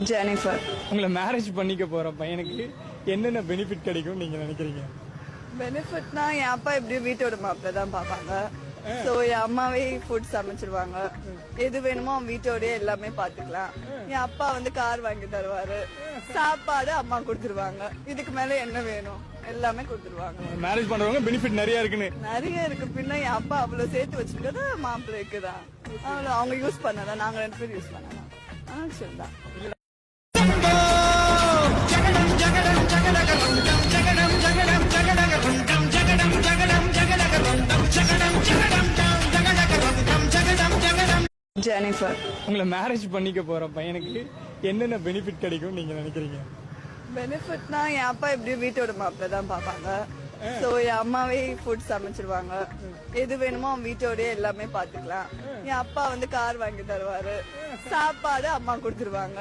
Jennifer. உங்களை marriage பண்ணிக்க போற பையனுக்கு என்னென்ன பெனிஃபிட் கிடைக்கும் நீங்க நினைக்கிறீங்க? பெனிஃபிட்னா என் அப்பா எப்படியும் வீட்டோட மாப்பிள்ள தான் பாப்பாங்க. சோ என் அம்மாவே ஃபுட் சமைச்சிருவாங்க. எது வேணுமோ அவன் வீட்டோடய எல்லாமே பாத்துக்கலாம். என் அப்பா வந்து கார் வாங்கி தருவாரு. சாப்பாடு அம்மா கொடுத்துருவாங்க. இதுக்கு மேல என்ன வேணும் எல்லாமே கொடுத்துருவாங்க. மேரேஜ் பண்றவங்க பெனிஃபிட் நிறைய இருக்குன்னு. நிறைய இருக்கு. பின்ன என் அப்பா அவ்வளவு சேர்த்து வச்சிருக்கிறது மாப்பிள்ளைக்கு தான். அவங்க யூஸ் பண்ணலாம், நாங்க 2 பேரும் யூஸ் பண்ணலாம். சரிதான். ஜெனிஃபர். உங்களை மேரேஜ் பண்ணிக்க போற பையனுக்கு என்னென்ன பெனிஃபிட் கிடைக்கும் நீங்க நினைக்கிறீங்க? பெனிஃபிட்னா என் அப்பா எப்படியும் வீட்டோட மாப்பிள்ள தான் பாப்பாங்க. சோ என் அம்மாவே ஃபுட் சமைச்சிருவாங்க. எது வேணுமோ அவன் வீட்டோடய எல்லாமே பாத்துக்கலாம். என் அப்பா வந்து கார் வாங்கி தருவாரு. சாப்பாடு அம்மா கொடுத்துருவாங்க.